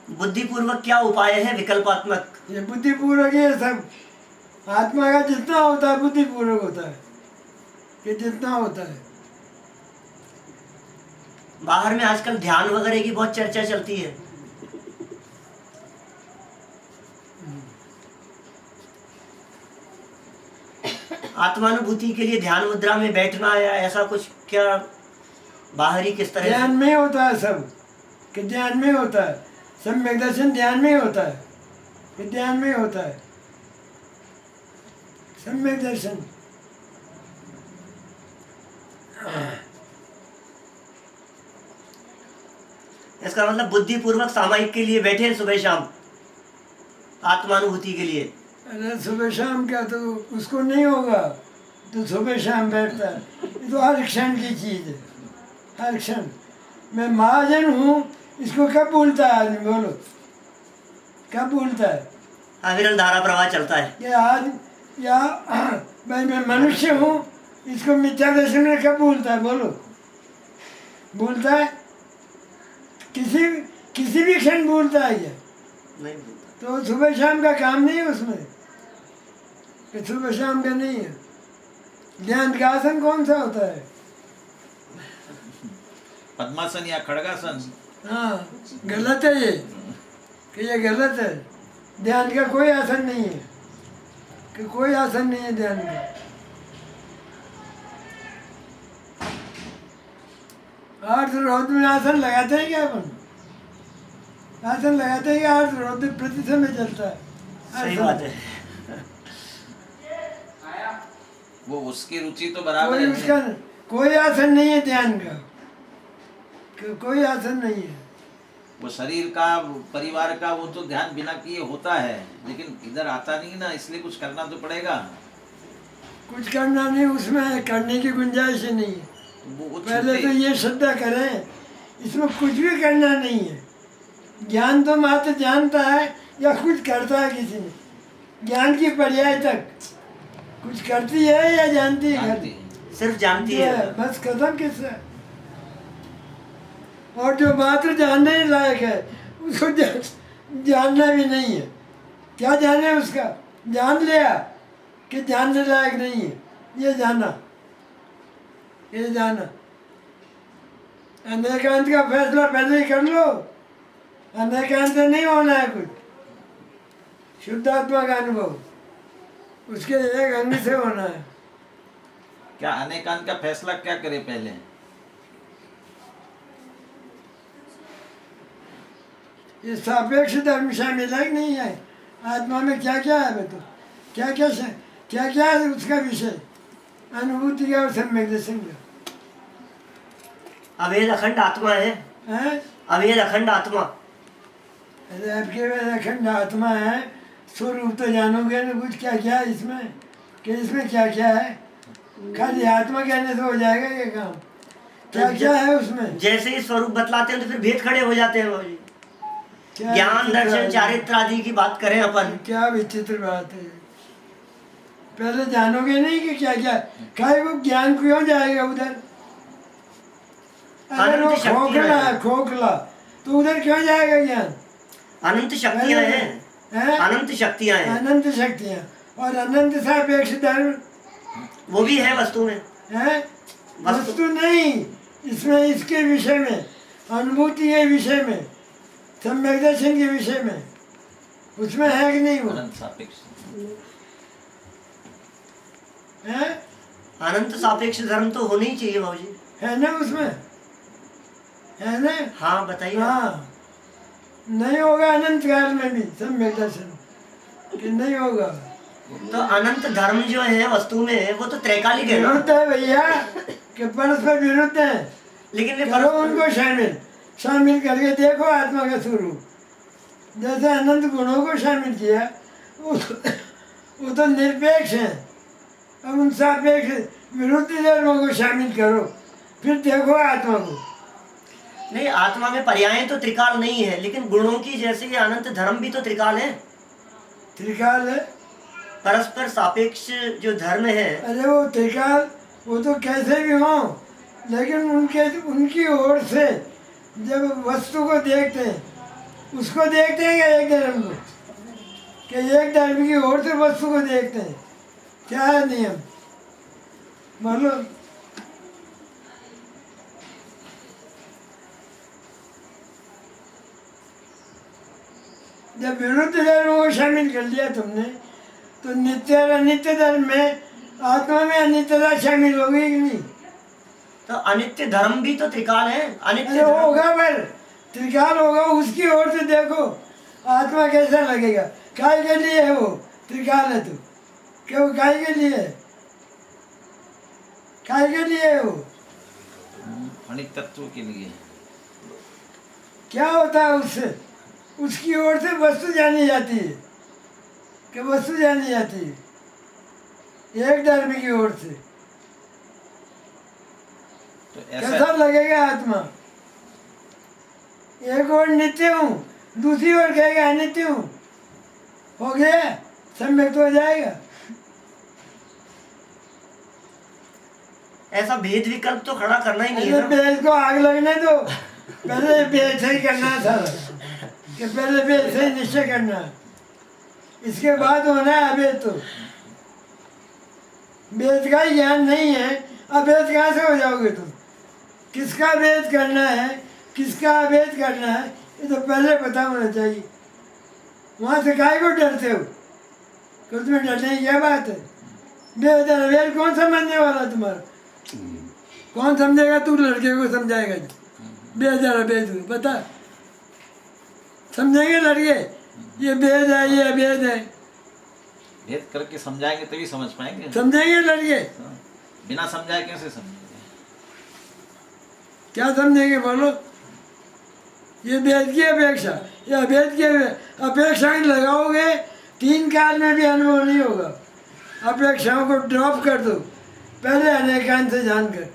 बुद्धिपूर्वक क्या उपाय है विकल्पात्मक? ये बुद्धिपूर्वक ये सब आत्मा का जितना होता है बुद्धिपूर्वक होता है, कि जितना होता है। बाहर में आजकल ध्यान वगैरह की बहुत चर्चा चलती है। आत्मानुभूति के लिए ध्यान मुद्रा में बैठना या ऐसा कुछ क्या बाहरी किस तरह ध्यान में होता है सब, कि ध्यान में होता है। सम्यक दर्शन ध्यान में होता है, कि ध्यान में होता है सम्यक दर्शन। इसका मतलब बुद्धिपूर्वक सामायिक के लिए बैठे सुबह शाम आत्मानुभूति के लिए। अरे सुबह शाम का तो उसको नहीं होगा तो सुबह शाम बैठता है। ये तो हर क्षण की चीज़ है, हर क्षण। मैं महाजन हूँ, इसको कब भूलता है आदमी? बोलो, कब भूलता है? अविरल धारा प्रवाह चलता है। ये आज या भाई मैं मनुष्य हूँ, इसको मिथ्या दर्शन में कब भूलता है? बोलो, भूलता है? किसी भी क्षण भूलता है ये? नहीं भूलता। तो सुबह शाम का काम नहीं है उसमें, कि सुबह शाम का नहीं है। ध्यान का आसन कौन सा होता है? पद्मासन या खड़गासन। हाँ, गलत है ये, कि ये गलत है। ध्यान का कोई आसन नहीं है, कि कोई आसन नहीं है ध्यान का। अर्थ रोध में आसन लगाते हैं क्या अपन? आसन लगाते हैं क्या? अर्थ रोध प्रति समय चलता है। सही बात है। वो उसकी रुचि तो बराबर कोई है। उसका कोई आसन नहीं है ध्यान का, कोई आसन नहीं है। वो शरीर का, परिवार का, वो तो ध्यान बिना किए होता है, लेकिन इधर आता नहीं ना, इसलिए कुछ करना तो पड़ेगा। कुछ करना नहीं, उसमें करने की गुंजाइश ही नहीं है। वो पहले तो ये श्रद्धा करें, इसमें कुछ भी करना नहीं है। ज्ञान तो मात्र जानता है या कुछ करता है किसी ने? ज्ञान की पर्याय तक कुछ करती है या जानती है? सिर्फ जानती है, बस खत्म किससे। और जो मात्र जानने लायक है उसको जानना भी नहीं है। क्या जाने उसका? जान लिया कि जानने लायक नहीं है, ये जाना, ये जाना। अनेकांत का फैसला पहले ही कर लो। अनेकांत से नहीं होना है कुछ। शुद्धात्मा का अनुभव उसके एक अंग से होना है। क्या अनेकांत का फैसला क्या करे पहले? ये सापेक्ष धर्म शामिल है कि नहीं है? आत्मा में क्या क्या है? तो क्या क्या है उसका विषय? अनुभूति का और सम्यक दर्शन का। अवेद अखंड आत्मा है। हैं? अवेद अखंड आत्मा। अरे आपके अखंड आत्मा है, स्वरूप तो जानोगे ना कुछ क्या क्या है इसमें, कि इसमें क्या क्या है? खाली आत्मा कहने से हो जाएगा ये काम? क्या क्या है उसमें? जैसे ही स्वरूप बतलाते हैं तो फिर भेद खड़े हो जाते हैं बाबूजी। क्या ज्ञान विचित्र दर्शन है? चारित्र आदि की बात करें अपन, क्या विचित्र बात है। पहले जानोगे नहीं कि क्या क्या खाए, वो ज्ञान क्यों जाएगा उधर? अगर वो अनंत शक्तियां खोखला है, हैं। खोखला, तो उधर क्यों जाएगा ज्ञान? अनंत शक्तियां हैं, हैं? अनंत शक्तियां हैं। अनंत शक्तियाँ और अनंत सापेक्ष धर्म वो भी है वस्तु में। है, वस्तु नहीं। इसमें इसके विषय में, अनुभूति के विषय में, सम्यक दर्शन के विषय में, उसमें है कि नहीं? वो अनंत सापेक्ष है, अनंत सापेक्ष धर्म तो होना ही चाहिए बाबूजी। है ना उसमें? है ना? हाँ बताइए। हाँ, नहीं होगा अनंत काल में भी सम्यक दर्शन, कि नहीं होगा। तो अनंत धर्म जो है वस्तु में वो तो त्रैकालिक है ना? विरुद्ध है भैया, कि परस्पर विरुद्ध है। लेकिन वे करो उनको शामिल करके देखो आत्मा का स्वरूप। जैसे अनंत गुणों को शामिल किया, वो तो निरपेक्ष है। अब उन सापेक्ष विरुद्ध धर्मों को शामिल करो, फिर देखो आत्मा को। नहीं, आत्मा में पर्याय तो त्रिकाल नहीं है, लेकिन गुणों की जैसे ये अनंत धर्म भी तो त्रिकाल है। त्रिकाल है, परस्पर सापेक्ष जो धर्म है। अरे वो त्रिकाल, वो तो कैसे भी हो, लेकिन उनकी ओर से जब वस्तु को देखते हैं उसको देखते हैं क्या एक धर्म को, कि एक धर्म की और से वस्तु को देखते हैं? क्या है नियम बोलो? जब विरुद्ध धर्म को शामिल कर लिया तुमने, तो नित्य और अनित्य धर्म में आत्मा में अनित्यता शामिल हो गई कि नहीं? तो अनित्य धर्म भी तो त्रिकाल है। अनित्य अरे धर्म होगा, पर त्रिकाल होगा, उसकी ओर से देखो आत्मा कैसा लगेगा। काय के लिए है वो? त्रिकाल है तो क्यों? काय के लिए है? काय के लिए है वो? अनित तत्व के लिए। क्या होता है उससे? उसकी ओर से वस्तु जानी जाती है, कि वस्तु जानी जाती है एक धर्म की ओर से। तो कैसा ऐसा लगेगा आत्मा? एक ओर नित्य हूँ, दूसरी ओर कहेगा अनित्य हूँ, हो गया, सम्यक तो हो जाएगा। ऐसा भेद विकल्प तो खड़ा करना ही नहीं अरे है ना। बेच को आग लगने दो, पहले बेच से ही करना था, कि पहले बेच से ही निश्चय करना, इसके बाद होना है अभेद। तो वेद का ही ज्ञान नहीं है, अभेद कहाँ से हो जाओगे तुम? किसका भेद करना है, किसका अभेद करना है, ये तो पहले पता होना चाहिए। वहाँ से काहे को डरते हो? तो तुम्हें डरने की क्या बात है? वेद और अभेद कौन समझने वाला तुम्हारा? कौन समझेगा? तू लड़के को समझाएगा वेद और अभेद बता? समझेंगे लड़के ये वेद है, ये अभेद है? भेद करके समझाएंगे तभी समझ पाएंगे। समझेंगे लड़के? बिना समझाए कैसे समझेंगे? क्या समझेंगे बोलो? ये वेद की अपेक्षा या अभेद की अपेक्षा ही लगाओगे, 3 काल में भी अनुभव नहीं होगा। अपेक्षाओं को ड्रॉप कर दो, पहले अनेकांत से जानकर।